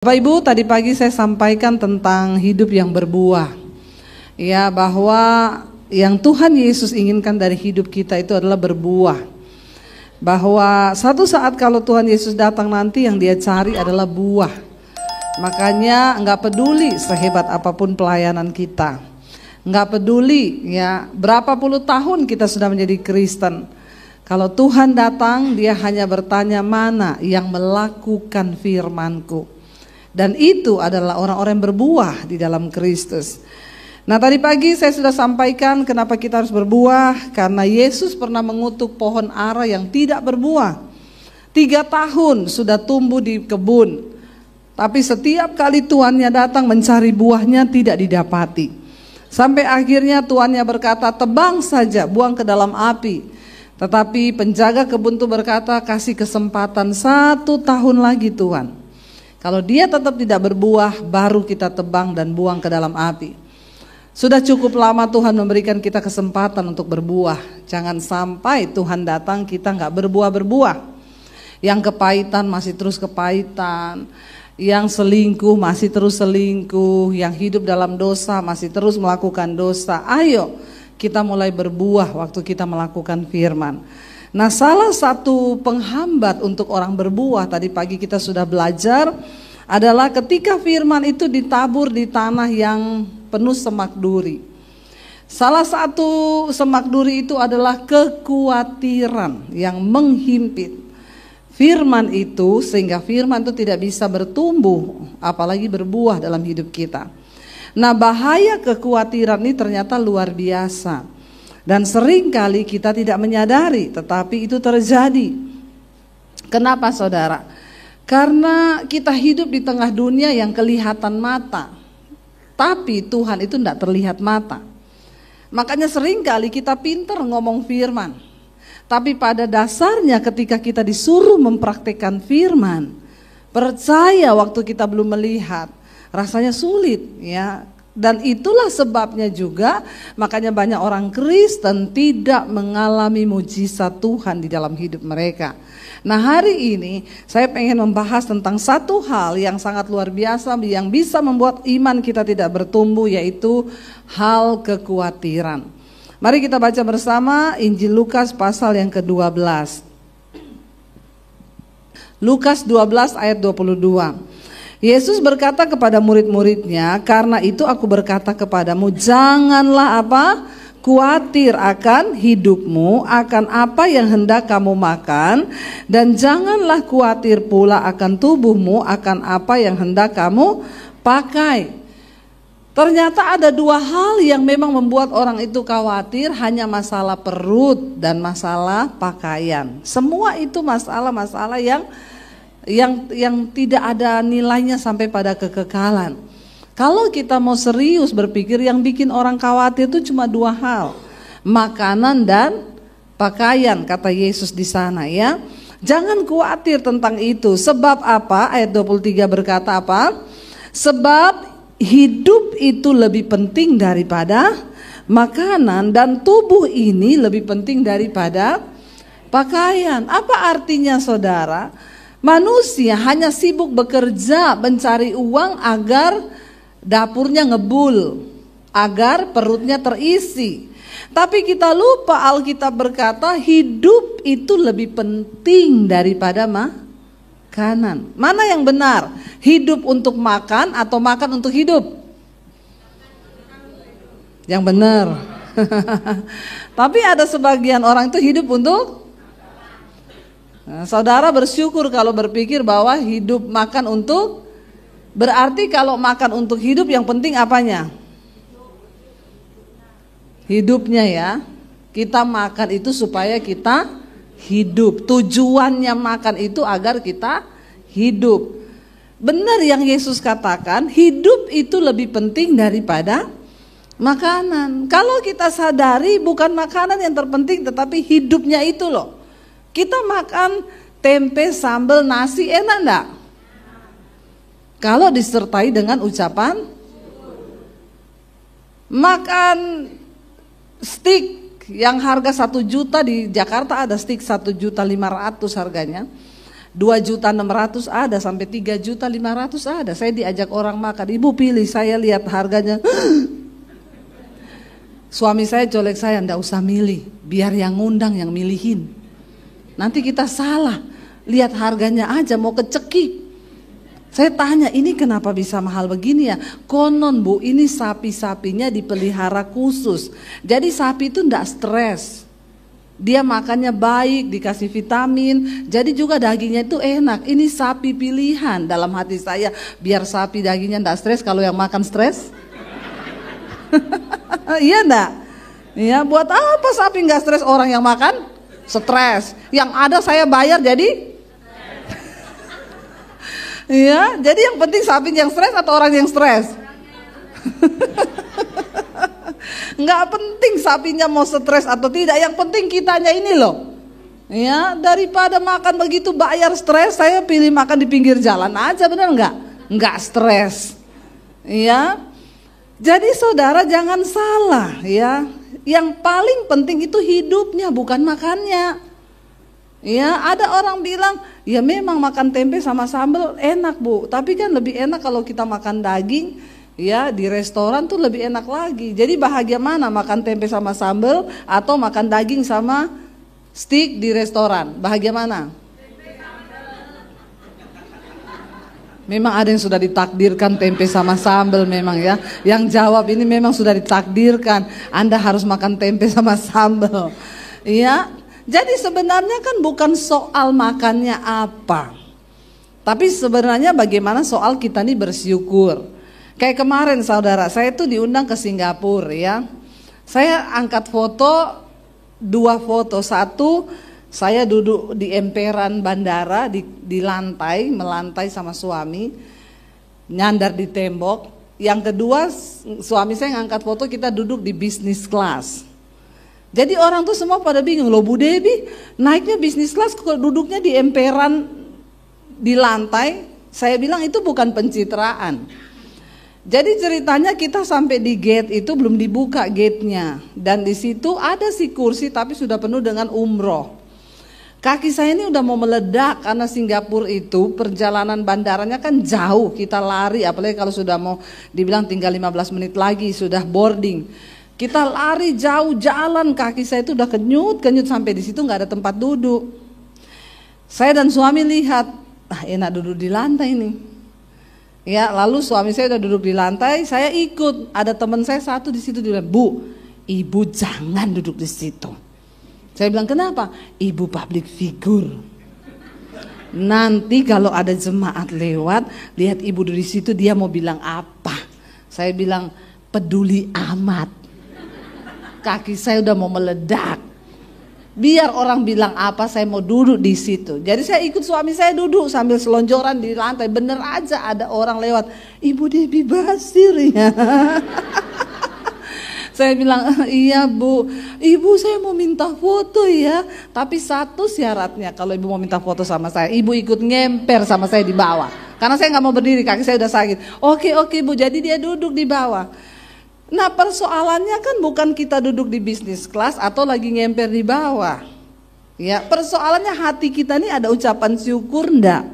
Bapak Ibu, tadi pagi saya sampaikan tentang hidup yang berbuah. Ya, bahwa yang Tuhan Yesus inginkan dari hidup kita itu adalah berbuah. Bahwa satu saat kalau Tuhan Yesus datang nanti yang Dia cari adalah buah. Makanya enggak peduli sehebat apapun pelayanan kita. Enggak peduli ya berapa puluh tahun kita sudah menjadi Kristen. Kalau Tuhan datang, Dia hanya bertanya, mana yang melakukan firman-Ku. Dan itu adalah orang-orang yang berbuah di dalam Kristus. Nah, tadi pagi saya sudah sampaikan kenapa kita harus berbuah. Karena Yesus pernah mengutuk pohon ara yang tidak berbuah. 3 tahun sudah tumbuh di kebun, tapi setiap kali tuannya datang mencari buahnya tidak didapati. Sampai akhirnya tuannya berkata, tebang saja, buang ke dalam api. Tetapi penjaga kebun itu berkata, kasih kesempatan 1 tahun lagi Tuhan. Kalau dia tetap tidak berbuah, baru kita tebang dan buang ke dalam api. Sudah cukup lama Tuhan memberikan kita kesempatan untuk berbuah. Jangan sampai Tuhan datang kita nggak berbuah-berbuah. Yang kepahitan masih terus kepahitan, yang selingkuh masih terus selingkuh, yang hidup dalam dosa masih terus melakukan dosa. Ayo kita mulai berbuah waktu kita melakukan firman. Nah, salah satu penghambat untuk orang berbuah, tadi pagi kita sudah belajar, adalah ketika firman itu ditabur di tanah yang penuh semak duri. Salah satu semak duri itu adalah kekhawatiran yang menghimpit firman itu, sehingga firman itu tidak bisa bertumbuh, apalagi berbuah dalam hidup kita. Nah, bahaya kekhawatiran ini ternyata luar biasa. Dan seringkali kita tidak menyadari, tetapi itu terjadi. Kenapa saudara? Karena kita hidup di tengah dunia yang kelihatan mata, tapi Tuhan itu tidak terlihat mata. Makanya seringkali kita pintar ngomong firman, tapi pada dasarnya ketika kita disuruh mempraktikkan firman, percaya waktu kita belum melihat, rasanya sulit ya. Dan itulah sebabnya juga makanya banyak orang Kristen tidak mengalami mujizat Tuhan di dalam hidup mereka. Nah, hari ini saya pengen membahas tentang satu hal yang sangat luar biasa yang bisa membuat iman kita tidak bertumbuh, yaitu hal kekhawatiran. Mari kita baca bersama Injil Lukas pasal yang ke-12. Lukas 12 ayat 22. Yesus berkata kepada murid-muridnya, karena itu aku berkata kepadamu, janganlah khawatir akan hidupmu, akan apa yang hendak kamu makan, dan janganlah khawatir pula akan tubuhmu, akan apa yang hendak kamu pakai. Ternyata ada 2 hal yang memang membuat orang itu khawatir, hanya masalah perut dan masalah pakaian. Semua itu masalah-masalah yang tidak ada nilainya sampai pada kekekalan. Kalau kita mau serius berpikir, yang bikin orang khawatir itu cuma 2 hal, makanan dan pakaian, kata Yesus di sana ya. Jangan khawatir tentang itu. Sebab apa? Ayat 23 berkata apa? Sebab hidup itu lebih penting daripada makanan, dan tubuh ini lebih penting daripada pakaian. Apa artinya saudara? Manusia hanya sibuk bekerja mencari uang agar dapurnya ngebul, agar perutnya terisi. Tapi kita lupa, Alkitab berkata hidup itu lebih penting daripada makanan. Mana yang benar? Hidup untuk makan atau makan untuk hidup? Yang benar. Tapi ada sebagian orang itu hidup untuk. Nah, saudara bersyukur kalau berpikir bahwa hidup makan untuk, berarti kalau makan untuk hidup yang penting apanya? Hidupnya ya. Kita makan itu supaya kita hidup. Tujuannya makan itu agar kita hidup. Benar yang Yesus katakan, hidup itu lebih penting daripada makanan. Kalau kita sadari bukan makanan yang terpenting, tetapi hidupnya itu loh. Kita makan tempe, sambal, nasi, enak enggak? Kalau disertai dengan ucapan, makan steak yang harga 1 juta, di Jakarta ada steak 1.500.000 harganya. 2.600.000 ada, sampai 3.500.000 ada. Saya diajak orang makan, ibu pilih, saya lihat harganya. Suami saya colek saya, ndak usah milih, biar yang ngundang yang milihin. Nanti kita salah, lihat harganya aja mau kecekik. Saya tanya, ini kenapa bisa mahal begini ya? Konon bu, ini sapi-sapinya dipelihara khusus. Jadi sapi itu ndak stres. Dia makannya baik, dikasih vitamin. Jadi juga dagingnya itu enak. Ini sapi pilihan. Dalam hati saya, biar sapi dagingnya ndak stres, kalau yang makan stres. Iya ndak? Iya, buat apa sapi nggak stres, orang yang makan stres. Yang ada saya bayar jadi. Iya, jadi yang penting sapi yang stres atau orang yang stres? Nggak penting sapinya mau stres atau tidak, yang penting kitanya ini loh. Ya, daripada makan begitu bayar stres, saya pilih makan di pinggir jalan aja, benar nggak? Nggak stres. Ya, jadi saudara jangan salah ya. Yang paling penting itu hidupnya, bukan makannya. Ya, ada orang bilang, ya memang makan tempe sama sambal enak bu, tapi kan lebih enak kalau kita makan daging, ya di restoran tuh lebih enak lagi. Jadi bahagia mana, makan tempe sama sambal atau makan daging sama steak di restoran? Bahagia mana? Memang ada yang sudah ditakdirkan tempe sama sambal memang ya. Yang jawab ini memang sudah ditakdirkan, Anda harus makan tempe sama sambal. Iya. Jadi sebenarnya kan bukan soal makannya apa, tapi sebenarnya bagaimana soal kita nih bersyukur. Kayak kemarin saudara, saya tuh diundang ke Singapura ya. Saya angkat foto, 2 foto. Satu, saya duduk di emperan bandara di lantai, melantai sama suami, nyandar di tembok. Yang kedua, suami saya ngangkat foto kita duduk di business class. Jadi orang tuh semua pada bingung, loh Bu Debbie naiknya bisnis kelas kok duduknya di emperan di lantai. Saya bilang itu bukan pencitraan. Jadi ceritanya kita sampai di gate itu belum dibuka gate-nya. Dan di situ ada si kursi tapi sudah penuh dengan umroh. Kaki saya ini udah mau meledak karena Singapura itu perjalanan bandaranya kan jauh. Kita lari, apalagi kalau sudah mau dibilang tinggal 15 menit lagi sudah boarding. Kita lari jauh jalan, kaki saya itu udah kenyut sampai di situ nggak ada tempat duduk. Saya dan suami lihat, enak duduk di lantai nih. Ya, lalu suami saya udah duduk di lantai, saya ikut. Ada teman saya satu di situ, dia bilang, Bu, ibu jangan duduk di situ. Saya bilang, kenapa? Ibu public figure. Nanti kalau ada jemaat lewat, lihat ibu duduk di situ, dia mau bilang apa? Saya bilang, peduli amat. Kaki saya udah mau meledak. Biar orang bilang apa, saya mau duduk di situ. Jadi saya ikut suami saya duduk sambil selonjoran di lantai. Bener aja ada orang lewat, Ibu Debbie Basir ya. Saya bilang, iya Bu, Ibu saya mau minta foto ya. Tapi satu syaratnya, kalau Ibu mau minta foto sama saya, Ibu ikut ngemper sama saya di bawah. Karena saya gak mau berdiri, kaki saya udah sakit. Oke Bu, jadi dia duduk di bawah. Nah persoalannya kan bukan kita duduk di bisnis kelas atau lagi ngemper di bawah. Ya, persoalannya hati kita ini ada ucapan syukur enggak?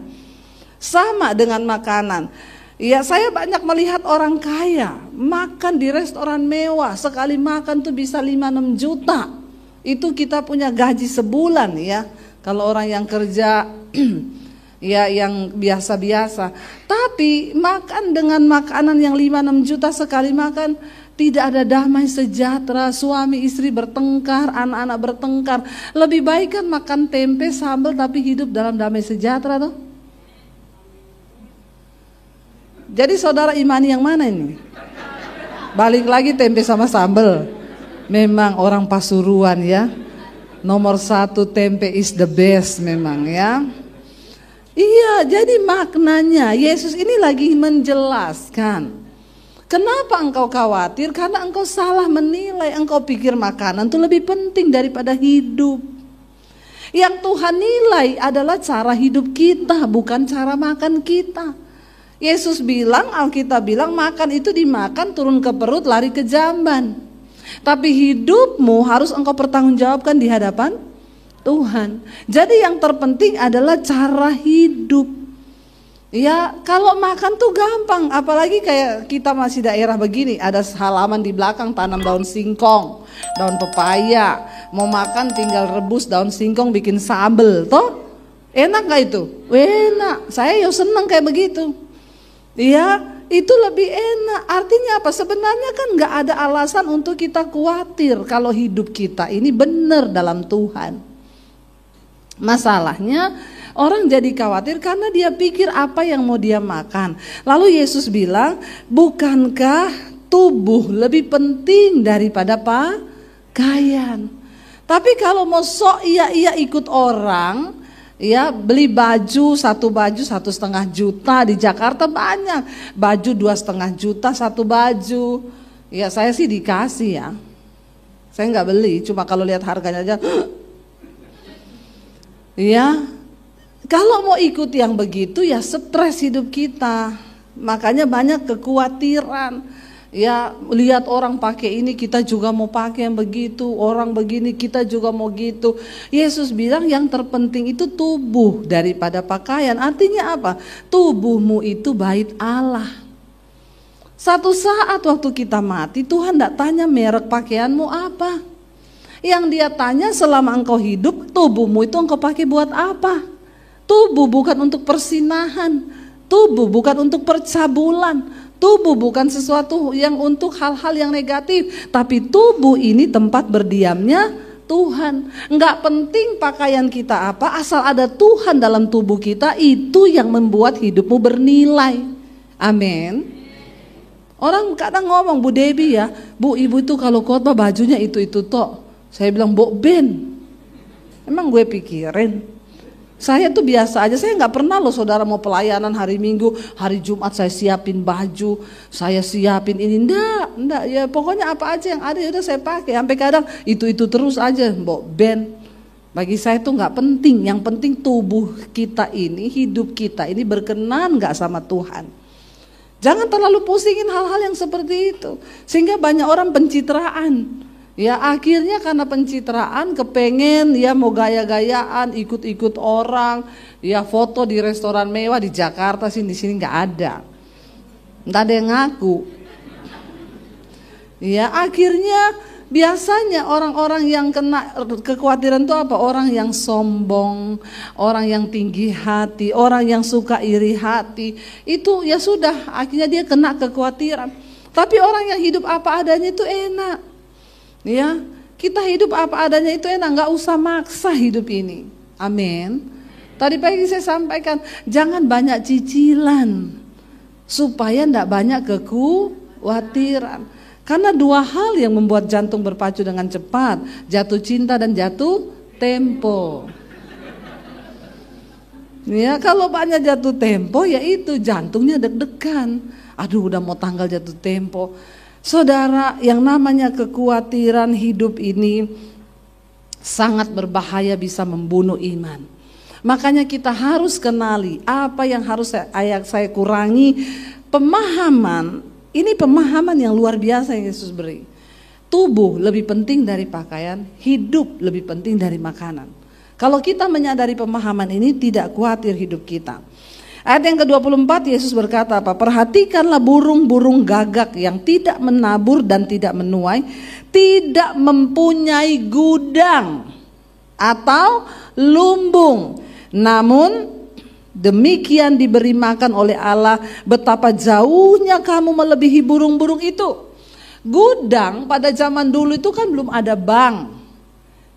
Sama dengan makanan. Ya, saya banyak melihat orang kaya makan di restoran mewah, sekali makan tuh bisa 5-6 juta. Itu kita punya gaji sebulan ya. Kalau orang yang kerja ya yang biasa-biasa. Tapi makan dengan makanan yang 5-6 juta sekali makan, tidak ada damai sejahtera, suami istri bertengkar, anak-anak bertengkar. Lebih baik kan makan tempe sambal tapi hidup dalam damai sejahtera tuh. Jadi saudara imani yang mana ini? Balik lagi tempe sama sambal. Memang orang Pasuruan ya. Nomor 1 tempe is the best memang ya. Iya, jadi maknanya Yesus ini lagi menjelaskan. Kenapa engkau khawatir? Karena engkau salah menilai, engkau pikir makanan itu lebih penting daripada hidup. Yang Tuhan nilai adalah cara hidup kita, bukan cara makan kita. Yesus bilang, Alkitab bilang makan itu dimakan turun ke perut lari ke jamban. Tapi hidupmu harus engkau pertanggungjawabkan di hadapan Tuhan. Jadi yang terpenting adalah cara hidup. Ya, kalau makan tuh gampang, apalagi kayak kita masih daerah begini, ada halaman di belakang tanam daun singkong, daun pepaya. Mau makan tinggal rebus daun singkong bikin sambel, toh? Enak gak itu? Enak, saya ya senang kayak begitu. Iya, itu lebih enak. Artinya apa? Sebenarnya kan gak ada alasan untuk kita khawatir kalau hidup kita ini benar dalam Tuhan. Masalahnya orang jadi khawatir karena dia pikir apa yang mau dia makan. Lalu Yesus bilang, bukankah tubuh lebih penting daripada pakaian? Tapi kalau mau sok iya ikut orang, ya beli baju 1,5 juta di Jakarta banyak, baju 2,5 juta satu baju. Ya saya sih dikasih ya, saya nggak beli, cuma kalau lihat harganya aja. Ya, kalau mau ikut yang begitu ya stres hidup kita, makanya banyak kekhawatiran. Ya lihat orang pakai ini kita juga mau pakai yang begitu, orang begini kita juga mau gitu. Yesus bilang yang terpenting itu tubuh daripada pakaian. Artinya apa? Tubuhmu itu bait Allah. Satu saat waktu kita mati, Tuhan tidak tanya merek pakaianmu apa. Yang dia tanya selama engkau hidup, tubuhmu itu engkau pakai buat apa? Tubuh bukan untuk persinahan, tubuh bukan untuk percabulan. Tubuh bukan sesuatu yang untuk hal-hal yang negatif, tapi tubuh ini tempat berdiamnya Tuhan. Enggak penting pakaian kita apa, asal ada Tuhan dalam tubuh kita, itu yang membuat hidupmu bernilai. Amin. Orang kadang ngomong, Bu Debbie ya, Bu ibu itu kalau khotbah bajunya itu toh. Saya bilang, Bo Ben, emang gue pikirin. Saya tuh biasa aja, saya nggak pernah loh saudara mau pelayanan hari Minggu, hari Jumat saya siapin baju, saya siapin ini, enggak, ya pokoknya apa aja yang ada udah saya pakai, sampai kadang itu terus aja, Mbok Ben. Bagi saya tuh nggak penting, yang penting tubuh kita ini, hidup kita ini berkenan nggak sama Tuhan. Jangan terlalu pusingin hal-hal yang seperti itu, sehingga banyak orang pencitraan. Ya akhirnya karena pencitraan kepengen ya mau gaya-gayaan ikut-ikut orang, ya foto di restoran mewah di Jakarta sih, di sini nggak ada yang ngaku. Ya akhirnya biasanya orang-orang yang kena kekhawatiran itu apa? Orang yang sombong, orang yang tinggi hati, orang yang suka iri hati, itu ya sudah akhirnya dia kena kekhawatiran. Tapi orang yang hidup apa adanya itu enak. Ya, kita hidup apa adanya itu enak, nggak usah maksa hidup ini. Amin. Tadi pagi saya sampaikan, jangan banyak cicilan supaya nggak banyak kekhawatiran. Karena dua hal yang membuat jantung berpacu dengan cepat, jatuh cinta dan jatuh tempo. Ya, kalau banyak jatuh tempo, ya itu jantungnya deg-degan. Aduh, udah mau tanggal jatuh tempo. Saudara, yang namanya kekhawatiran hidup ini sangat berbahaya, bisa membunuh iman. Makanya kita harus kenali apa yang harus saya kurangi. Pemahaman, ini pemahaman yang luar biasa yang Yesus beri. Tubuh lebih penting dari pakaian, hidup lebih penting dari makanan. Kalau kita menyadari pemahaman ini, tidak khawatir hidup kita. Ayat yang ke-24 Yesus berkata apa? Perhatikanlah burung-burung gagak yang tidak menabur dan tidak menuai, tidak mempunyai gudang atau lumbung, namun demikian diberi makan oleh Allah. Betapa jauhnya kamu melebihi burung-burung itu. Gudang pada zaman dulu itu kan belum ada bank.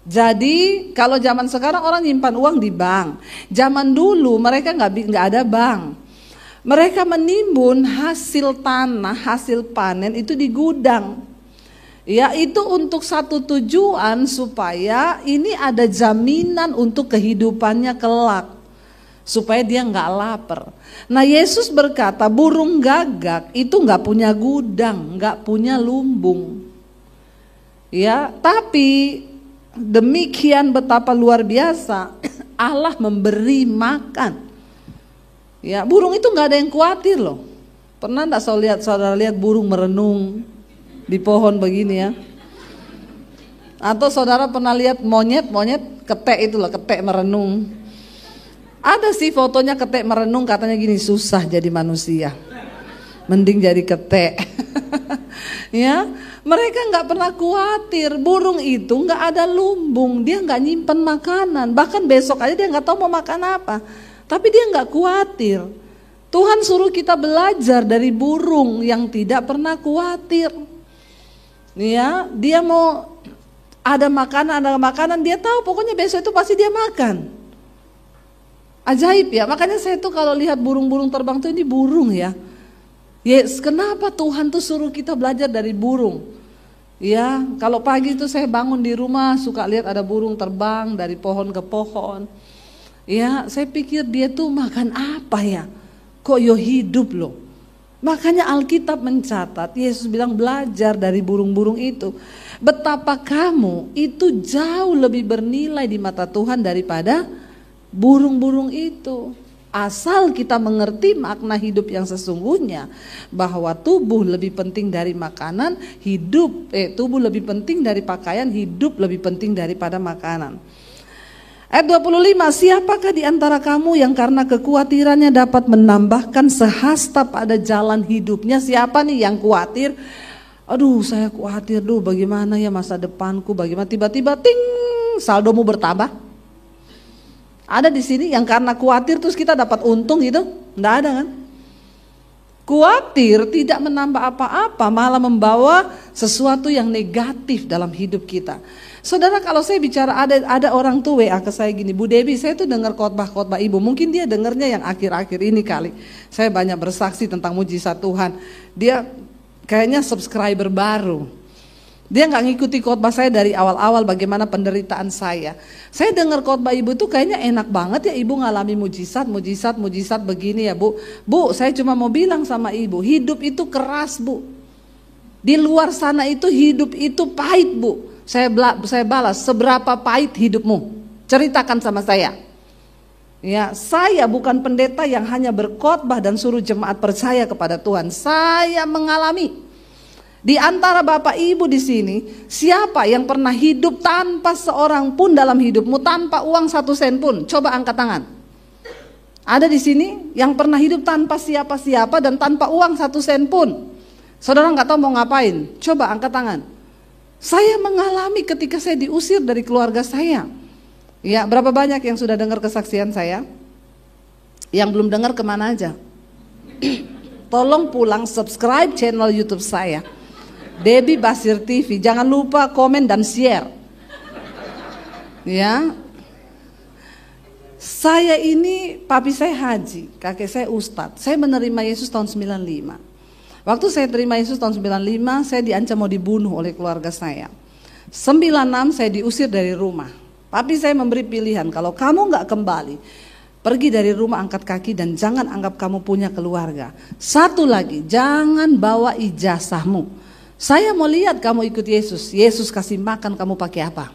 Jadi kalau zaman sekarang orang nyimpan uang di bank, zaman dulu mereka nggak ada bank. Mereka menimbun hasil tanah, hasil panen itu di gudang. Ya itu untuk satu tujuan, supaya ini ada jaminan untuk kehidupannya kelak, supaya dia nggak lapar. Nah Yesus berkata burung gagak itu nggak punya gudang, nggak punya lumbung. Ya tapi demikian betapa luar biasa Allah memberi makan. Ya, burung itu nggak ada yang khawatir loh. Pernah enggak saudara lihat burung merenung di pohon begini ya? Atau saudara pernah lihat monyet ketek itu loh, ketek merenung. Ada sih fotonya ketek merenung, katanya gini, susah jadi manusia, mending jadi ketek. Ya, mereka nggak pernah khawatir. Burung itu nggak ada lumbung, dia nggak nyimpen makanan, bahkan besok aja dia nggak tahu mau makan apa, tapi dia nggak khawatir. Tuhan suruh kita belajar dari burung yang tidak pernah khawatir. Ya, dia mau ada makanan, dia tahu pokoknya besok itu pasti dia makan. Ajaib ya, makanya saya tuh kalau lihat burung-burung terbang tuh, ini burung ya. Yes, kenapa Tuhan tuh suruh kita belajar dari burung? Ya, kalau pagi itu saya bangun di rumah suka lihat ada burung terbang dari pohon ke pohon. Ya, saya pikir dia tuh makan apa ya? Kok yo hidup loh. Makanya Alkitab mencatat, Yesus bilang belajar dari burung-burung itu. Betapa kamu itu jauh lebih bernilai di mata Tuhan daripada burung-burung itu. Asal kita mengerti makna hidup yang sesungguhnya, bahwa tubuh lebih penting dari makanan, tubuh lebih penting dari pakaian, hidup lebih penting daripada makanan. Ayat 25, siapakah di antara kamu yang karena kekhawatirannya dapat menambahkan sehasta pada jalan hidupnya? Siapa nih yang khawatir? Aduh, saya khawatir bagaimana ya masa depanku, bagaimana tiba-tiba ting saldomu bertambah? Ada di sini yang karena khawatir terus kita dapat untung gitu? Enggak ada kan? Khawatir tidak menambah apa-apa, malah membawa sesuatu yang negatif dalam hidup kita. Saudara, kalau saya bicara ada orang tuh WA ke saya gini, Bu Debbie, saya tuh dengar khotbah ibu, mungkin dia dengarnya yang akhir-akhir ini kali. Saya banyak bersaksi tentang mujizat Tuhan. Dia kayaknya subscriber baru. Dia nggak ngikuti khotbah saya dari awal-awal bagaimana penderitaan saya. Saya dengar khotbah ibu tuh kayaknya enak banget ya, ibu ngalami mujizat begini ya Bu. Bu, saya cuma mau bilang sama ibu, hidup itu keras Bu. Di luar sana itu hidup itu pahit Bu. Saya balas, seberapa pahit hidupmu? Ceritakan sama saya. Ya, saya bukan pendeta yang hanya berkhotbah dan suruh jemaat percaya kepada Tuhan. Saya mengalami. Di antara Bapak Ibu di sini, siapa yang pernah hidup tanpa seorang pun dalam hidupmu, tanpa uang 1 sen pun? Coba angkat tangan. Ada di sini yang pernah hidup tanpa siapa-siapa dan tanpa uang 1 sen pun. Saudara nggak tahu mau ngapain? Coba angkat tangan. Saya mengalami ketika saya diusir dari keluarga saya. Ya, berapa banyak yang sudah dengar kesaksian saya? Yang belum dengar kemana aja? Tolong pulang subscribe channel YouTube saya, Debbie Basir TV. Jangan lupa komen dan share. Ya, saya ini papi saya haji, kakek saya ustadz. Saya menerima Yesus tahun 95. Waktu saya terima Yesus tahun 95, saya diancam mau dibunuh oleh keluarga saya. 96 saya diusir dari rumah. Papi saya memberi pilihan, kalau kamu gak kembali, pergi dari rumah, angkat kaki, dan jangan anggap kamu punya keluarga. Satu lagi, jangan bawa ijazahmu. Saya mau lihat kamu ikut Yesus. Yesus kasih makan, kamu pakai apa?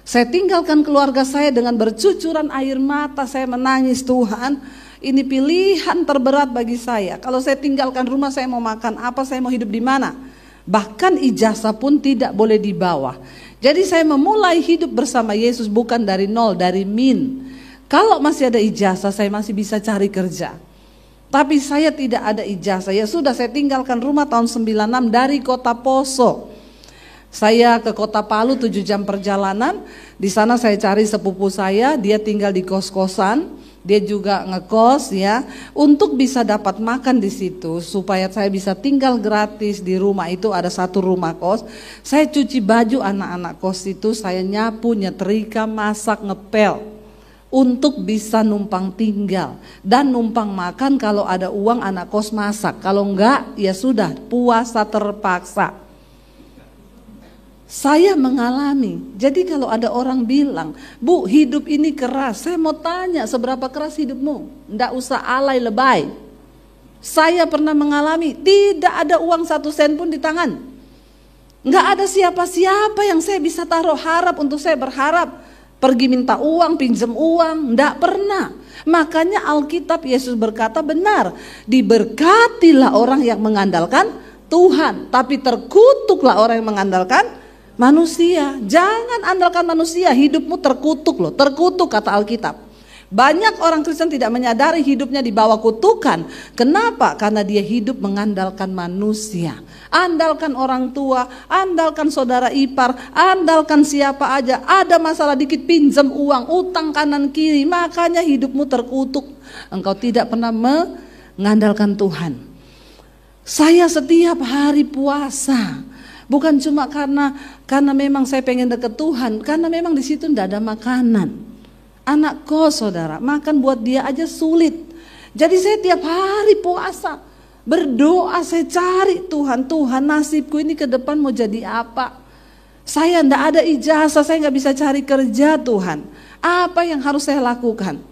Saya tinggalkan keluarga saya dengan bercucuran air mata. Saya menangis, Tuhan, ini pilihan terberat bagi saya. Kalau saya tinggalkan rumah, saya mau makan apa, saya mau hidup di mana? Bahkan ijazah pun tidak boleh dibawa. Jadi saya memulai hidup bersama Yesus bukan dari nol, dari min. Kalau masih ada ijazah, saya masih bisa cari kerja. Tapi saya tidak ada ijazah. Ya sudah, saya tinggalkan rumah tahun 96 dari kota Poso. Saya ke kota Palu 7 jam perjalanan. Di sana saya cari sepupu saya, dia tinggal di kos-kosan. Dia juga ngekos ya, untuk bisa dapat makan di situ, supaya saya bisa tinggal gratis di rumah itu. Ada 1 rumah kos. Saya cuci baju anak-anak kos itu, saya nyapu, nyetrika, masak, ngepel, untuk bisa numpang tinggal dan numpang makan. Kalau ada uang anak kos masak, kalau enggak ya sudah puasa terpaksa. Saya mengalami. Jadi kalau ada orang bilang, Bu, hidup ini keras, saya mau tanya, seberapa keras hidupmu? Nggak usah alay lebay. Saya pernah mengalami, tidak ada uang 1 sen pun di tangan. Nggak ada siapa-siapa yang saya bisa taruh harap untuk saya berharap. Pergi minta uang, pinjam uang, nggak pernah. Makanya Alkitab Yesus berkata benar, diberkatilah orang yang mengandalkan Tuhan, tapi terkutuklah orang yang mengandalkan manusia. Jangan andalkan manusia, hidupmu terkutuk loh, terkutuk kata Alkitab. Banyak orang Kristen tidak menyadari hidupnya di bawah kutukan. Kenapa? Karena dia hidup mengandalkan manusia. Andalkan orang tua, andalkan saudara ipar, andalkan siapa aja. Ada masalah dikit pinjam uang, utang kanan kiri. Makanya hidupmu terkutuk. Engkau tidak pernah mengandalkan Tuhan. Saya setiap hari puasa. Bukan cuma karena memang saya pengen deket Tuhan. Karena memang di situ tidak ada makanan. Anak kos saudara, makan buat dia aja sulit. Jadi saya tiap hari puasa, berdoa, saya cari Tuhan. Tuhan, nasibku ini ke depan mau jadi apa? Saya enggak ada ijazah, saya nggak bisa cari kerja Tuhan. Apa yang harus saya lakukan?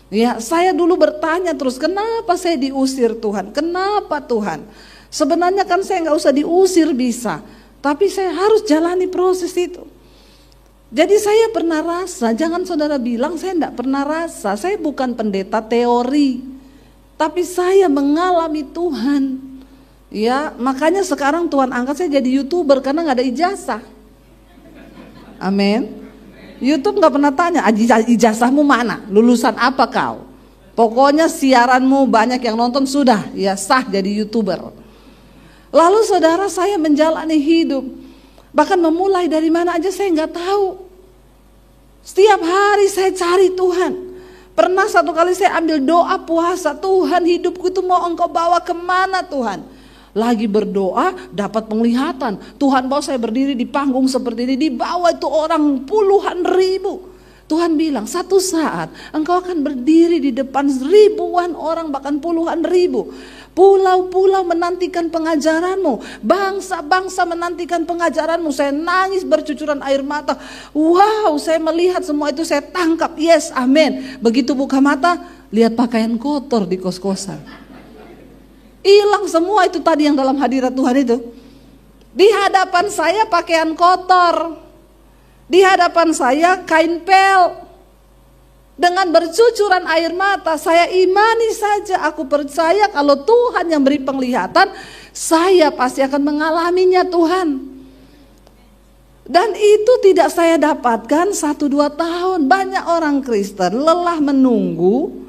Ya, saya dulu bertanya terus, kenapa saya diusir Tuhan? Kenapa Tuhan? Sebenarnya kan saya nggak usah diusir bisa, tapi saya harus jalani proses itu. Jadi saya pernah rasa, jangan saudara bilang saya enggak pernah rasa. Saya bukan pendeta teori, tapi saya mengalami Tuhan. Ya, makanya sekarang Tuhan angkat saya jadi YouTuber karena nggak ada ijazah. Amin. YouTube nggak pernah tanya, ijazahmu mana? Lulusan apa kau? Pokoknya siaranmu banyak yang nonton sudah, ya sah jadi YouTuber. Lalu saudara, saya menjalani hidup. Bahkan memulai dari mana aja saya nggak tahu. Setiap hari saya cari Tuhan. Pernah satu kali saya ambil doa puasa, Tuhan hidupku itu mau Engkau bawa kemana Tuhan? Lagi berdoa dapat penglihatan. Tuhan bawa saya berdiri di panggung seperti ini, di bawah itu orang puluhan ribu. Tuhan bilang satu saat engkau akan berdiri di depan ribuan orang, bahkan puluhan ribu. Pulau-pulau menantikan pengajaranmu, bangsa-bangsa menantikan pengajaranmu. Saya nangis bercucuran air mata. Wow, saya melihat semua itu, saya tangkap. Yes, amin. Begitu buka mata, lihat pakaian kotor di kos-kosan. Hilang semua itu tadi yang dalam hadirat Tuhan itu. Di hadapan saya pakaian kotor. Di hadapan saya kain pel. Dengan bercucuran air mata, saya imani saja, aku percaya kalau Tuhan yang beri penglihatan, saya pasti akan mengalaminya Tuhan. Dan itu tidak saya dapatkan 1-2 tahun. Banyak orang Kristen lelah menunggu,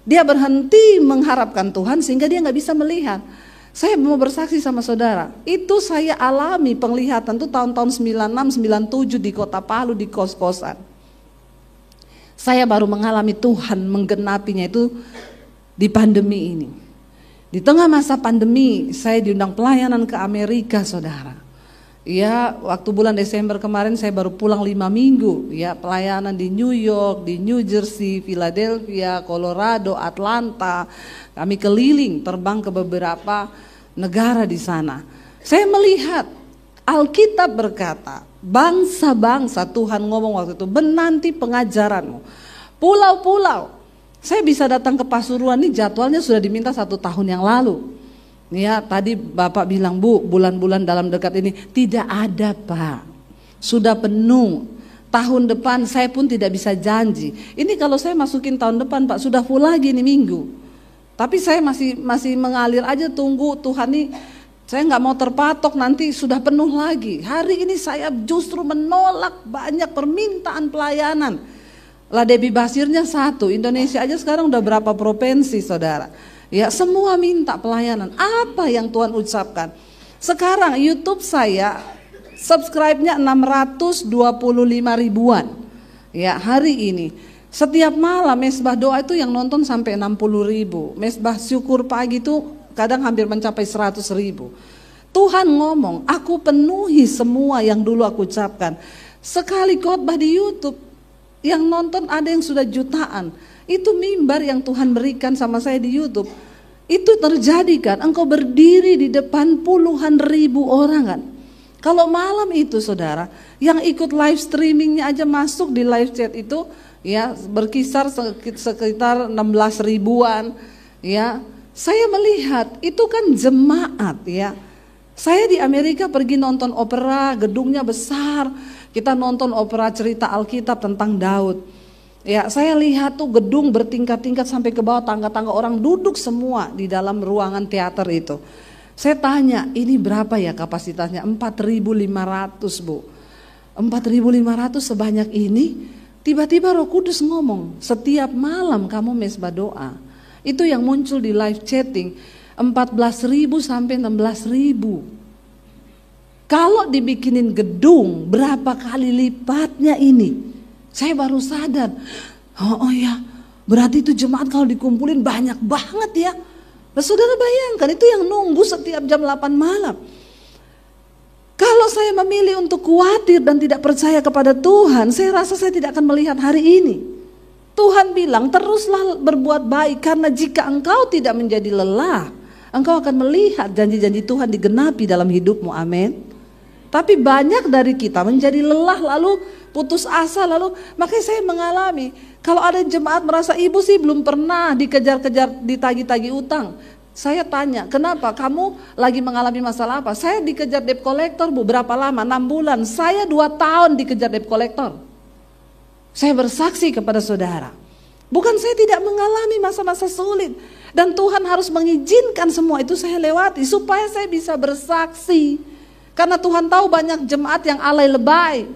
dia berhenti mengharapkan Tuhan sehingga dia gak bisa melihat. Saya mau bersaksi sama saudara, itu saya alami penglihatan tuh tahun-tahun 96, 97 di kota Palu, di kos-kosan. Saya baru mengalami Tuhan menggenapinya itu di pandemi ini. Di tengah masa pandemi saya diundang pelayanan ke Amerika saudara. Ya, waktu bulan Desember kemarin saya baru pulang 5 minggu. Ya, pelayanan di New York, di New Jersey, Philadelphia, Colorado, Atlanta. Kami keliling terbang ke beberapa negara di sana. Saya melihat Alkitab berkata, bangsa-bangsa Tuhan ngomong waktu itu menanti pengajaranmu. Pulau-pulau. Saya bisa datang ke Pasuruan ini jadwalnya sudah diminta 1 tahun yang lalu. Ya, tadi Bapak bilang, Bu, bulan-bulan dalam dekat ini tidak ada Pak. Sudah penuh. Tahun depan saya pun tidak bisa janji. Ini kalau saya masukin tahun depan Pak, sudah full lagi nih minggu. Tapi saya masih mengalir aja, tunggu Tuhan nih. Saya nggak mau terpatok nanti sudah penuh lagi. Hari ini saya justru menolak banyak permintaan pelayanan. Lah Debbie Basirnya 1, Indonesia aja sekarang udah berapa provinsi saudara. Ya semua minta pelayanan. Apa yang Tuhan ucapkan? Sekarang YouTube saya subscribe-nya 625 ribuan. Ya hari ini. Setiap malam mesbah doa itu yang nonton sampai 60 ribu. Mesbah syukur pagi itu kadang hampir mencapai 100 ribu. Tuhan ngomong, aku penuhi semua yang dulu aku ucapkan. Sekali khotbah di YouTube, yang nonton ada yang sudah jutaan. Itu mimbar yang Tuhan berikan sama saya di YouTube. Itu terjadi kan, engkau berdiri di depan puluhan ribu orang kan. Kalau malam itu saudara, yang ikut live streamingnya aja masuk di live chat itu, ya berkisar sekitar 16 ribuan, ya. Saya melihat itu kan jemaat ya. Saya di Amerika pergi nonton opera, gedungnya besar. Kita nonton opera cerita Alkitab tentang Daud. Ya, saya lihat tuh gedung bertingkat-tingkat sampai ke bawah, tangga-tangga orang duduk semua di dalam ruangan teater itu. Saya tanya, ini berapa ya kapasitasnya? 4.500 Bu. 4.500 sebanyak ini. Tiba-tiba Roh Kudus ngomong, setiap malam kamu mesbah doa. Itu yang muncul di live chatting, 14.000 sampai 16.000. Kalau dibikinin gedung, berapa kali lipatnya ini? Saya baru sadar, oh ya, berarti itu jemaat kalau dikumpulin banyak banget ya. Nah, saudara bayangkan, itu yang nunggu setiap jam 8 malam. Kalau saya memilih untuk khawatir dan tidak percaya kepada Tuhan, saya rasa saya tidak akan melihat hari ini. Tuhan bilang, teruslah berbuat baik, karena jika engkau tidak menjadi lelah, engkau akan melihat janji-janji Tuhan digenapi dalam hidupmu. Amin. Tapi banyak dari kita menjadi lelah, lalu putus asa, lalu makanya saya mengalami, kalau ada jemaat merasa ibu sih belum pernah dikejar-kejar, ditagi-tagi utang. Saya tanya, kenapa kamu lagi mengalami masalah apa? Saya dikejar debt collector, Bu, berapa lama? 6 bulan. Saya 2 tahun dikejar debt collector. Saya bersaksi kepada saudara, bukan saya tidak mengalami masa-masa sulit, dan Tuhan harus mengizinkan semua itu saya lewati supaya saya bisa bersaksi. Karena Tuhan tahu banyak jemaat yang alay lebay.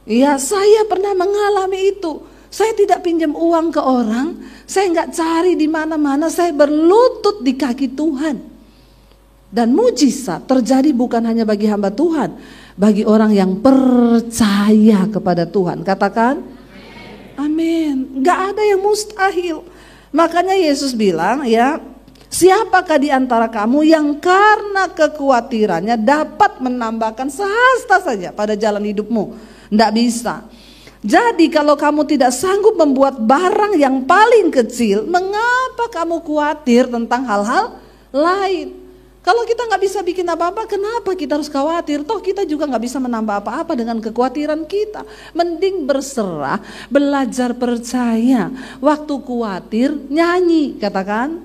Ya, saya pernah mengalami itu. Saya tidak pinjam uang ke orang, saya nggak cari di mana-mana, saya berlutut di kaki Tuhan. Dan mujizat terjadi bukan hanya bagi hamba Tuhan, bagi orang yang percaya kepada Tuhan. Katakan, amin. Nggak ada yang mustahil. Makanya Yesus bilang, ya, siapakah di antara kamu yang karena kekhawatirannya dapat menambahkan sehasta saja pada jalan hidupmu? Nggak bisa. Jadi kalau kamu tidak sanggup membuat barang yang paling kecil, mengapa kamu khawatir tentang hal-hal lain? Kalau kita nggak bisa bikin apa-apa, kenapa kita harus khawatir? Toh kita juga nggak bisa menambah apa-apa dengan kekhawatiran kita. Mending berserah, belajar percaya. Waktu khawatir, nyanyi, katakan.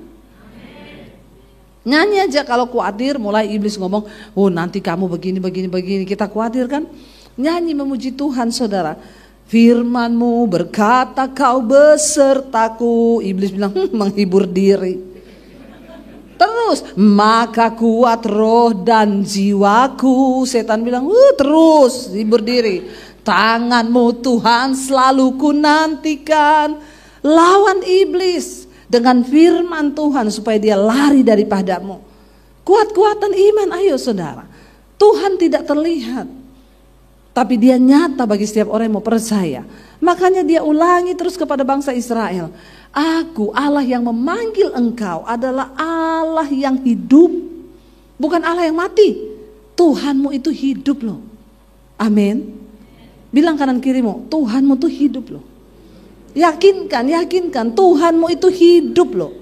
Nyanyi aja kalau khawatir, mulai iblis ngomong, oh nanti kamu begini. Kita khawatir kan? Nyanyi memuji Tuhan, saudara. Firman-Mu berkata kau besertaku. Iblis bilang, menghibur diri. Terus, maka kuat roh dan jiwaku. Setan bilang, terus hibur diri. Tangan-Mu Tuhan selalu ku nantikan. Lawan iblis dengan firman Tuhan supaya dia lari daripadamu. Kuat-kuatan iman, ayo saudara. Tuhan tidak terlihat, tapi dia nyata bagi setiap orang yang mau percaya. Makanya dia ulangi terus kepada bangsa Israel. Aku Allah yang memanggil engkau adalah Allah yang hidup, bukan Allah yang mati. Tuhanmu itu hidup loh. Amin. Bilang kanan kirimu, Tuhanmu itu hidup loh. Yakinkan Tuhanmu itu hidup loh.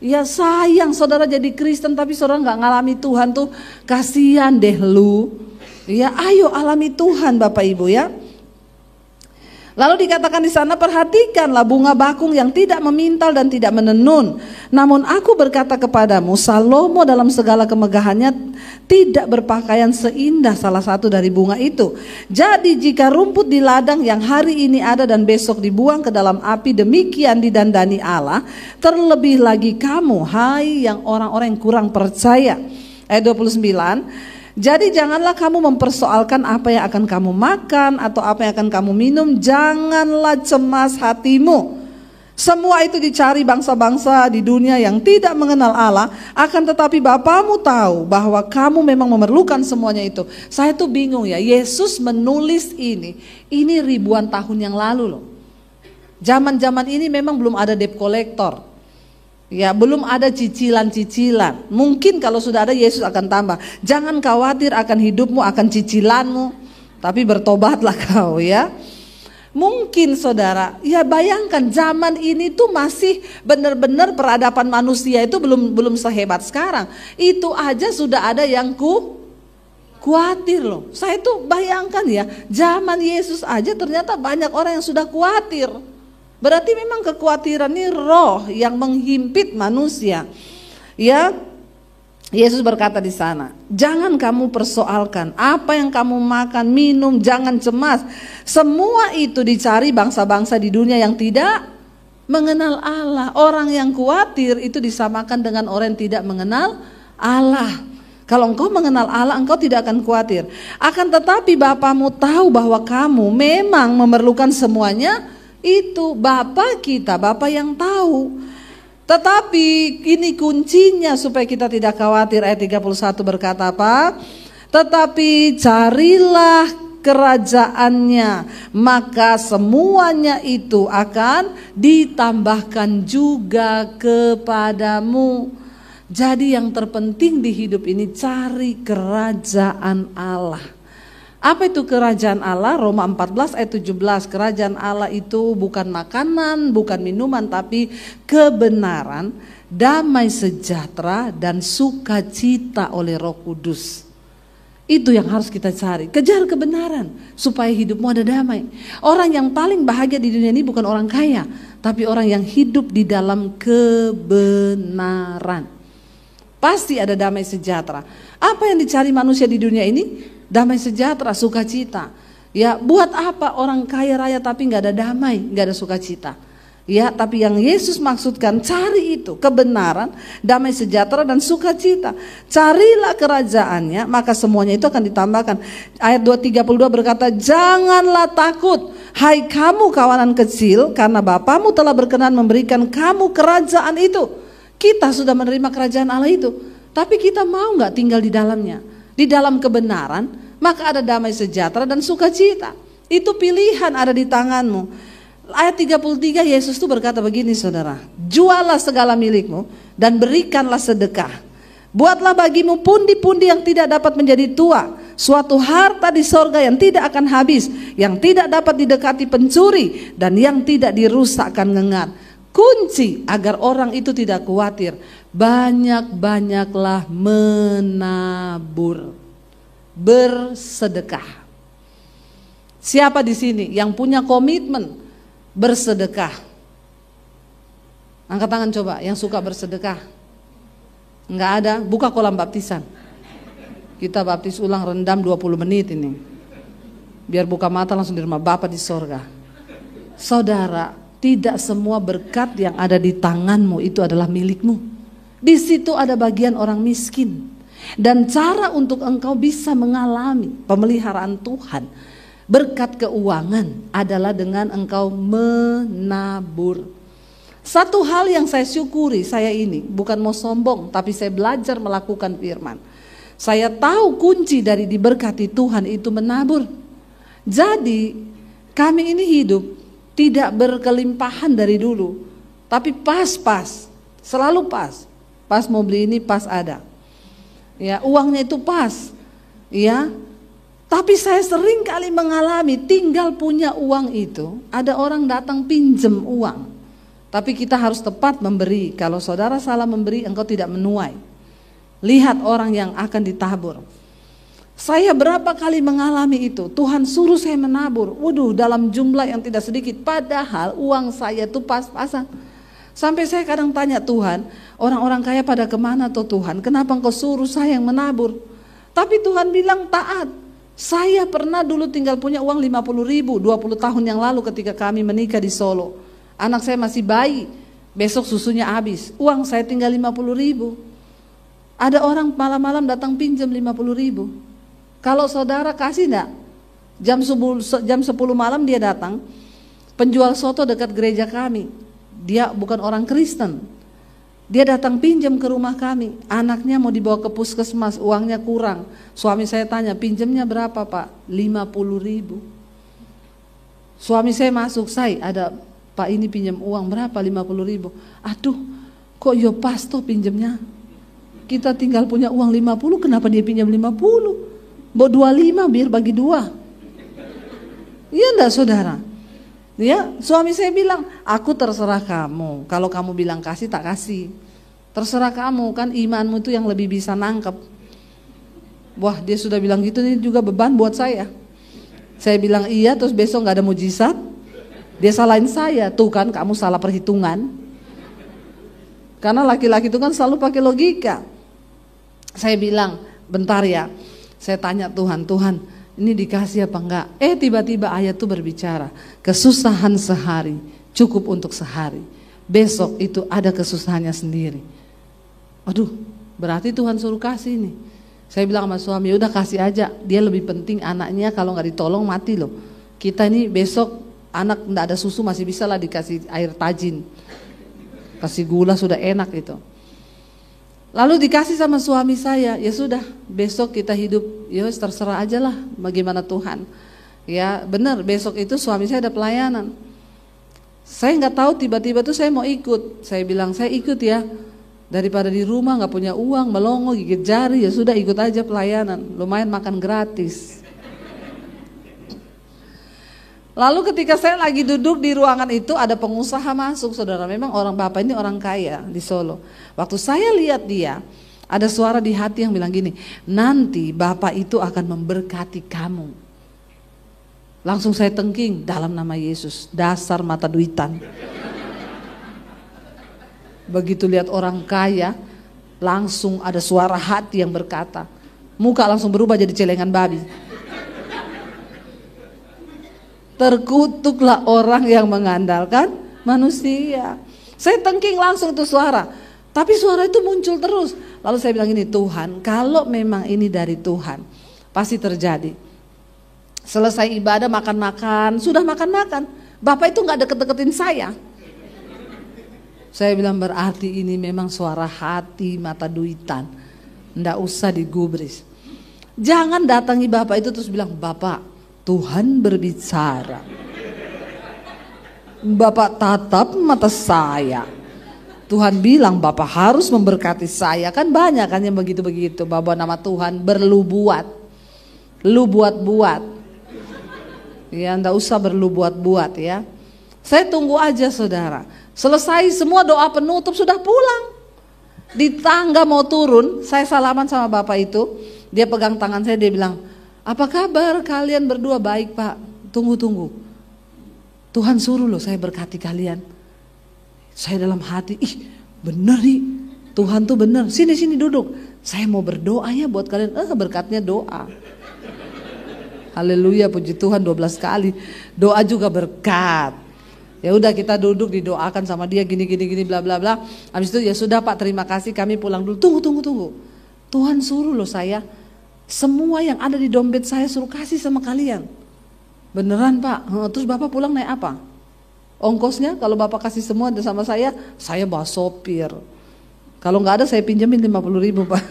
Ya sayang saudara jadi Kristen tapi saudara gak ngalami Tuhan tuh, kasihan deh lu. Ya, ayo alami Tuhan Bapak Ibu ya. Lalu dikatakan di sana, perhatikanlah bunga bakung yang tidak memintal dan tidak menenun. Namun aku berkata kepadamu, Salomo dalam segala kemegahannya tidak berpakaian seindah salah satu dari bunga itu. Jadi jika rumput di ladang yang hari ini ada dan besok dibuang ke dalam api, demikian didandani Allah, terlebih lagi kamu, hai yang orang-orang yang kurang percaya. Ayat 29. Jadi janganlah kamu mempersoalkan apa yang akan kamu makan atau apa yang akan kamu minum. Janganlah cemas hatimu. Semua itu dicari bangsa-bangsa di dunia yang tidak mengenal Allah. Akan tetapi Bapamu tahu bahwa kamu memang memerlukan semuanya itu. Saya tuh bingung ya, Yesus menulis ini ribuan tahun yang lalu loh. Zaman-zaman ini memang belum ada debt collector. Ya, belum ada cicilan-cicilan. Mungkin kalau sudah ada, Yesus akan tambah. Jangan khawatir akan hidupmu, akan cicilanmu, tapi bertobatlah kau ya. Mungkin saudara, ya bayangkan zaman ini tuh masih benar-benar peradaban manusia itu belum sehebat sekarang. Itu aja sudah ada yang khawatir loh. Saya tuh bayangkan ya, zaman Yesus aja ternyata banyak orang yang sudah khawatir. Berarti memang kekhawatiran ini roh yang menghimpit manusia. Ya, Yesus berkata di sana, jangan kamu persoalkan apa yang kamu makan, minum, jangan cemas. Semua itu dicari bangsa-bangsa di dunia yang tidak mengenal Allah. Orang yang khawatir itu disamakan dengan orang yang tidak mengenal Allah. Kalau engkau mengenal Allah, engkau tidak akan khawatir. Akan tetapi Bapamu tahu bahwa kamu memang memerlukan semuanya itu. Bapa kita, Bapa yang tahu. Tetapi ini kuncinya supaya kita tidak khawatir. Ayat 31 berkata apa? Tetapi carilah kerajaannya, maka semuanya itu akan ditambahkan juga kepadamu. Jadi yang terpenting di hidup ini cari kerajaan Allah. Apa itu kerajaan Allah? Roma 14 ayat 17. Kerajaan Allah itu bukan makanan, bukan minuman, tapi kebenaran, damai sejahtera, dan sukacita oleh Roh Kudus. Itu yang harus kita cari. Kejar kebenaran supaya hidupmu ada damai. Orang yang paling bahagia di dunia ini bukan orang kaya, tapi orang yang hidup di dalam kebenaran. Pasti ada damai sejahtera. Apa yang dicari manusia di dunia ini? Damai sejahtera, sukacita. Ya, buat apa orang kaya raya tapi nggak ada damai, nggak ada sukacita? Ya, tapi yang Yesus maksudkan, cari itu, kebenaran, damai sejahtera, dan sukacita. Carilah kerajaannya, maka semuanya itu akan ditambahkan. Ayat 232 berkata, janganlah takut, hai kamu kawanan kecil, karena Bapamu telah berkenan memberikan kamu kerajaan itu. Kita sudah menerima kerajaan Allah itu, tapi kita mau nggak tinggal di dalamnya? Di dalam kebenaran, maka ada damai sejahtera dan sukacita. Itu pilihan ada di tanganmu. Ayat 33 Yesus itu berkata begini saudara, jualah segala milikmu dan berikanlah sedekah. Buatlah bagimu pundi-pundi yang tidak dapat menjadi tua, suatu harta di sorga yang tidak akan habis, yang tidak dapat didekati pencuri, dan yang tidak dirusakkan ngengat. Kunci agar orang itu tidak khawatir, banyak-banyaklah menabur, bersedekah. Siapa di sini yang punya komitmen bersedekah? Angkat tangan coba yang suka bersedekah. Enggak ada, buka kolam baptisan. Kita baptis ulang rendam 20 menit ini. Biar buka mata langsung di rumah Bapa di sorga. Saudara, tidak semua berkat yang ada di tanganmu itu adalah milikmu. Di situ ada bagian orang miskin. Dan cara untuk engkau bisa mengalami pemeliharaan Tuhan, berkat keuangan, adalah dengan engkau menabur. Satu hal yang saya syukuri, saya ini bukan mau sombong, tapi saya belajar melakukan firman. Saya tahu kunci dari diberkati Tuhan itu menabur. Jadi kami ini hidup tidak berkelimpahan dari dulu, tapi pas-pas, selalu pas. Pas mau beli ini pas ada. Ya, uangnya itu pas. Ya. Tapi saya sering kali mengalami tinggal punya uang itu, ada orang datang pinjem uang. Tapi kita harus tepat memberi. Kalau saudara salah memberi, engkau tidak menuai. Lihat orang yang akan ditabur. Saya berapa kali mengalami itu. Tuhan suruh saya menabur. Waduh, dalam jumlah yang tidak sedikit. Padahal uang saya itu pas-pasan. Sampai saya kadang tanya Tuhan, orang-orang kaya pada kemana tuh Tuhan? Kenapa engkau suruh saya yang menabur? Tapi Tuhan bilang taat. Saya pernah dulu tinggal punya uang 50.000 20 tahun yang lalu ketika kami menikah di Solo. Anak saya masih bayi. Besok susunya habis. Uang saya tinggal 50.000. Ada orang malam-malam datang pinjam 50.000. Kalau saudara kasih enggak? Jam 10 malam dia datang. Penjual soto dekat gereja kami. Dia bukan orang Kristen. Dia datang pinjam ke rumah kami. Anaknya mau dibawa ke puskesmas, uangnya kurang. Suami saya tanya, pinjamnya berapa Pak? 50.000. Suami saya masuk, ada Pak ini pinjam uang berapa? 50.000. Aduh, kok yo pas toh pinjamnya? Kita tinggal punya uang 50, kenapa dia pinjam 50? Bawa 25 biar bagi 2. Iya enggak saudara? Ya, suami saya bilang, aku terserah kamu. Kalau kamu bilang kasih, tak kasih. Terserah kamu, kan imanmu itu yang lebih bisa nangkep. Wah, dia sudah bilang gitu, ini juga beban buat saya. Saya bilang iya, terus besok gak ada mujizat. Dia salahin saya, tuh kan kamu salah perhitungan. Karena laki-laki itu kan selalu pakai logika. Saya bilang, bentar ya. Saya tanya Tuhan, ini dikasih apa enggak? Tiba-tiba ayat itu berbicara, kesusahan sehari cukup untuk sehari. Besok itu ada kesusahannya sendiri. Aduh, berarti Tuhan suruh kasih nih. Saya bilang sama suami, udah kasih aja, dia lebih penting anaknya, kalau nggak ditolong mati loh. Kita ini besok anak nggak ada susu masih bisa lah dikasih air tajin, kasih gula sudah enak itu. Lalu dikasih sama suami saya, ya sudah besok kita hidup, ya terserah aja lah bagaimana Tuhan. Ya benar, besok itu suami saya ada pelayanan. Saya nggak tahu tiba-tiba tuh saya mau ikut. Saya bilang saya ikut ya, daripada di rumah nggak punya uang, melongo gigit jari, ya sudah ikut aja pelayanan, lumayan makan gratis. Lalu ketika saya lagi duduk di ruangan itu ada pengusaha masuk, saudara. Memang orang bapak ini orang kaya di Solo. Waktu saya lihat dia, ada suara di hati yang bilang gini, nanti bapak itu akan memberkati kamu. Langsung saya tengking, dalam nama Yesus, dasar mata duitan. Begitu lihat orang kaya, langsung ada suara hati yang berkata, muka langsung berubah jadi celengan babi. Terkutuklah orang yang mengandalkan manusia. Saya tengking langsung itu suara. Tapi suara itu muncul terus. Lalu saya bilang ini, Tuhan, kalau memang ini dari Tuhan, pasti terjadi. Selesai ibadah makan-makan, sudah makan-makan, Bapak itu gak deket-deketin saya. Saya bilang berarti ini memang suara hati mata duitan. Nggak usah digubris. Jangan datangi Bapak itu terus bilang, Bapak, Tuhan berbicara. Bapak tatap mata saya. Tuhan bilang Bapak harus memberkati saya. Kan banyak kan yang begitu-begitu. Bawa nama Tuhan berlu buat. Lu buat-buat. Ya enggak usah berlu buat-buat ya. Saya tunggu aja saudara. Selesai semua doa penutup sudah pulang. Di tangga mau turun, saya salaman sama Bapak itu. Dia pegang tangan saya, dia bilang, apa kabar kalian berdua? Baik Pak, tunggu. Tuhan suruh loh saya berkati kalian. Saya dalam hati, bener nih, Tuhan tuh bener. Sini duduk. Saya mau berdoa ya buat kalian. Berkatnya doa. Haleluya, puji Tuhan 12 kali. Doa juga berkat. Ya udah kita duduk didoakan sama dia gini bla bla bla. Habis itu ya sudah Pak, terima kasih, kami pulang dulu. Tunggu. Tuhan suruh loh saya. Semua yang ada di dompet saya suruh kasih sama kalian. Beneran Pak? Terus Bapak pulang naik apa? Ongkosnya kalau Bapak kasih semua sama saya bawa sopir. Kalau nggak ada saya pinjemin 50.000 Pak.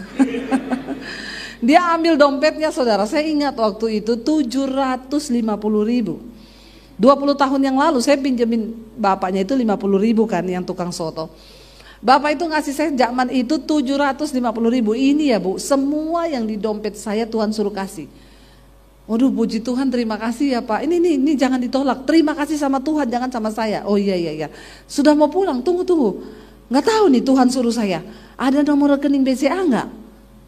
Dia ambil dompetnya saudara. Saya ingat waktu itu 750.000. 20 tahun yang lalu saya pinjemin bapaknya itu 50.000 kan, yang tukang soto. Bapak itu ngasih saya zaman itu 750.000. Ini ya Bu, semua yang di dompet saya Tuhan suruh kasih. Waduh, puji Tuhan, terima kasih ya Pak. Ini jangan ditolak. Terima kasih sama Tuhan, jangan sama saya. Oh iya. Sudah mau pulang, tunggu. Nggak tahu nih Tuhan suruh saya. Ada nomor rekening BCA nggak?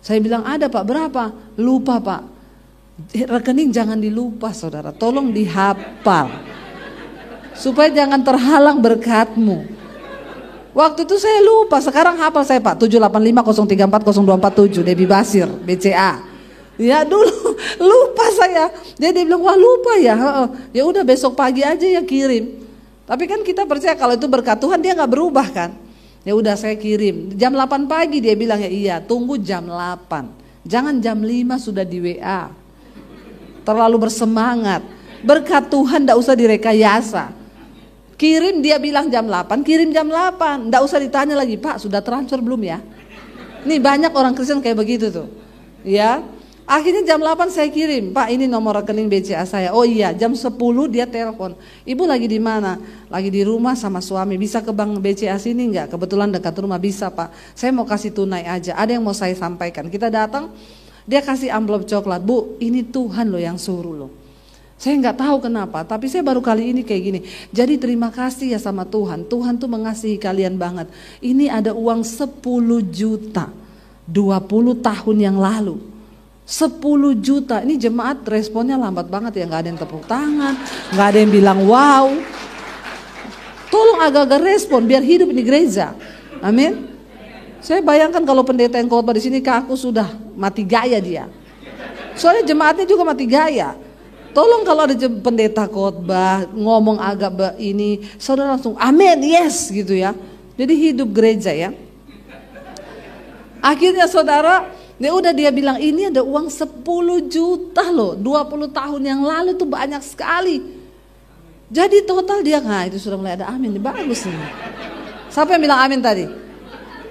Saya bilang ada Pak. Berapa? Lupa Pak. Rekening jangan dilupa saudara. Tolong dihafal. Supaya jangan terhalang berkatmu. Waktu itu saya lupa, sekarang hafal saya Pak, 78503402447 Debbie Basir, BCA. Ya dulu lupa saya. Dia bilang wah lupa ya. Ya udah besok pagi aja ya kirim. Tapi kan kita percaya kalau itu berkat Tuhan, dia nggak berubah kan. Ya udah saya kirim. Jam 8 pagi dia bilang ya iya, tunggu jam 8. Jangan jam 5 sudah di WA. Terlalu bersemangat. Berkat Tuhan nggak usah direkayasa. Kirim dia bilang jam 8, kirim jam 8. Nggak usah ditanya lagi, Pak sudah transfer belum ya? Nih banyak orang Kristen kayak begitu tuh. Ya. Akhirnya jam 8 saya kirim, Pak ini nomor rekening BCA saya. Oh iya, jam 10 dia telepon. Ibu lagi di mana? Lagi di rumah sama suami. Bisa ke bank BCA sini enggak? Kebetulan dekat rumah. Bisa Pak. Saya mau kasih tunai aja. Ada yang mau saya sampaikan. Kita datang, dia kasih amplop coklat. Bu, ini Tuhan loh yang suruh loh. Saya nggak tahu kenapa, tapi saya baru kali ini kayak gini. Jadi terima kasih ya sama Tuhan. Tuhan tuh mengasihi kalian banget. Ini ada uang 10 juta 20 tahun yang lalu. 10 juta. Ini jemaat responnya lambat banget ya. Nggak ada yang tepuk tangan, nggak ada yang bilang wow. Tolong agak-agak respon biar hidup di gereja. Amin. Saya bayangkan kalau pendeta yang khotbah di sini kaku sudah mati gaya dia. Soalnya jemaatnya juga mati gaya. Tolong kalau ada pendeta khotbah ngomong agak ini, saudara langsung amin, yes gitu ya. Jadi hidup gereja ya. Akhirnya saudara, Dia bilang ini ada uang 10 juta loh, 20 tahun yang lalu tuh banyak sekali. Jadi total dia, nah itu sudah mulai ada amin, bagus nih. Siapa yang bilang amin tadi?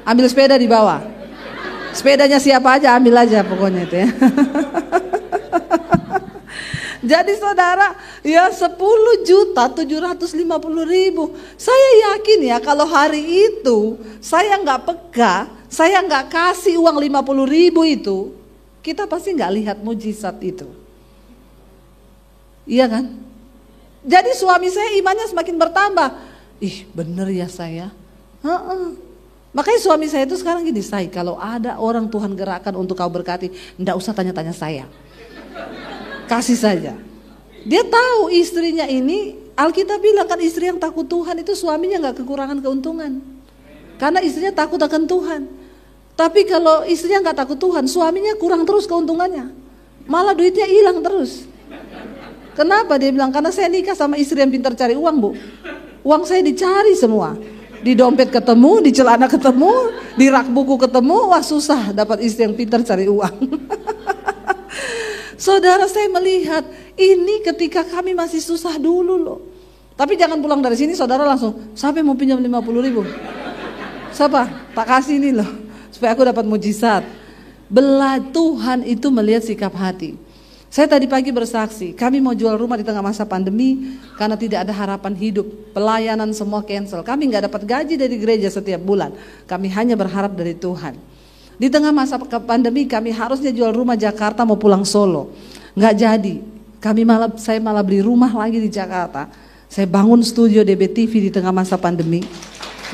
Ambil sepeda di bawah. Sepedanya siapa aja ambil aja pokoknya itu ya. Jadi saudara, ya 10.750.000. Saya yakin ya kalau hari itu saya nggak peka, saya nggak kasih uang 50.000 itu, kita pasti nggak lihat mujizat itu. Iya kan? Jadi suami saya imannya semakin bertambah. Ih bener ya saya. Makanya suami saya itu sekarang gini, say, kalau ada orang Tuhan gerakkan untuk kau berkati, nggak usah tanya-tanya saya. Kasih saja. Dia tahu istrinya ini, Alkitab bilang kan istri yang takut Tuhan itu suaminya nggak kekurangan keuntungan. Karena istrinya takut akan Tuhan. Tapi kalau istrinya nggak takut Tuhan, suaminya kurang terus keuntungannya. Malah duitnya hilang terus. Kenapa? Dia bilang, karena saya nikah sama istri yang pintar cari uang, Bu. Uang saya dicari semua. Di dompet ketemu, di celana ketemu, di rak buku ketemu. Wah susah dapat istri yang pintar cari uang. Saudara, saya melihat ini ketika kami masih susah dulu loh. Tapi jangan pulang dari sini saudara langsung, siapa yang mau pinjam 50.000? Siapa? Tak kasih ini loh, supaya aku dapat mujizat. Tuhan itu melihat sikap hati. Saya tadi pagi bersaksi, kami mau jual rumah di tengah masa pandemi karena tidak ada harapan hidup. Pelayanan semua cancel. Kami nggak dapat gaji dari gereja setiap bulan. Kami hanya berharap dari Tuhan. Di tengah masa pandemi kami harusnya jual rumah Jakarta mau pulang Solo. Nggak jadi. Saya malah beli rumah lagi di Jakarta. Saya bangun studio DBTV di tengah masa pandemi.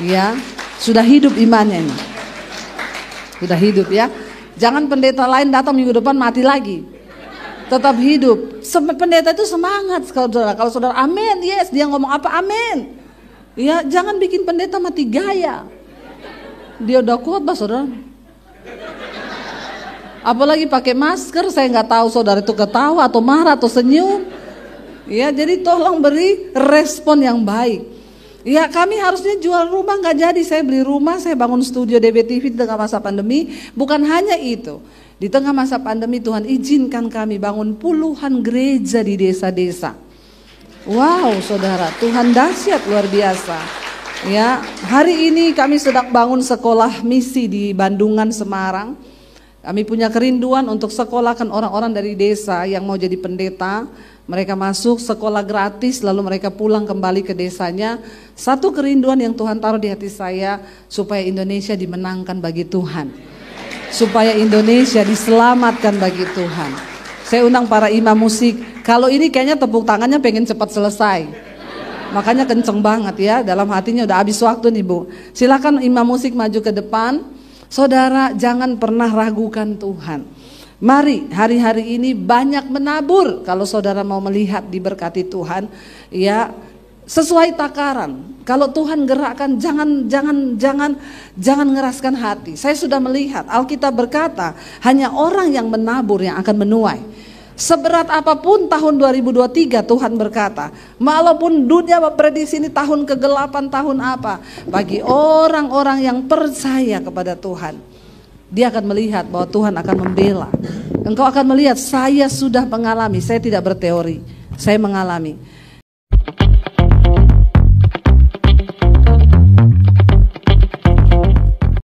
Ya, sudah hidup imannya ini. Sudah hidup ya. Jangan pendeta lain datang minggu depan mati lagi. Tetap hidup. Pendeta itu semangat kalau saudara amin, yes, dia ngomong apa amin. Ya, jangan bikin pendeta mati gaya. Dia udah khotbah saudara. Apalagi pakai masker, saya nggak tahu saudara itu ketawa atau marah atau senyum. Ya, jadi tolong beri respon yang baik. Ya, kami harusnya jual rumah nggak jadi. Saya beli rumah, saya bangun studio DBTV di tengah masa pandemi. Bukan hanya itu. Di tengah masa pandemi Tuhan izinkan kami bangun puluhan gereja di desa-desa. Wow, saudara, Tuhan dahsyat luar biasa. Ya, hari ini kami sedang bangun sekolah misi di Bandungan, Semarang. Kami punya kerinduan untuk sekolahkan orang-orang dari desa yang mau jadi pendeta. Mereka masuk sekolah gratis lalu mereka pulang kembali ke desanya. Satu kerinduan yang Tuhan taruh di hati saya, supaya Indonesia dimenangkan bagi Tuhan. Supaya Indonesia diselamatkan bagi Tuhan. Saya undang para imam musik. Kalau ini kayaknya tepuk tangannya pengen cepat selesai. Makanya kenceng banget ya, dalam hatinya udah habis waktu nih Bu. Silakan imam musik maju ke depan. Saudara, jangan pernah ragukan Tuhan. Mari hari-hari ini banyak menabur. Kalau saudara mau melihat diberkati Tuhan, ya sesuai takaran. Kalau Tuhan gerakkan, jangan ngeraskan hati. Saya sudah melihat Alkitab berkata, hanya orang yang menabur yang akan menuai. Seberat apapun tahun 2023 Tuhan berkata, walaupun dunia memprediksi ini tahun kegelapan, tahun apa, bagi orang-orang yang percaya kepada Tuhan, dia akan melihat bahwa Tuhan akan membela. Engkau akan melihat, saya sudah mengalami, saya tidak berteori, saya mengalami.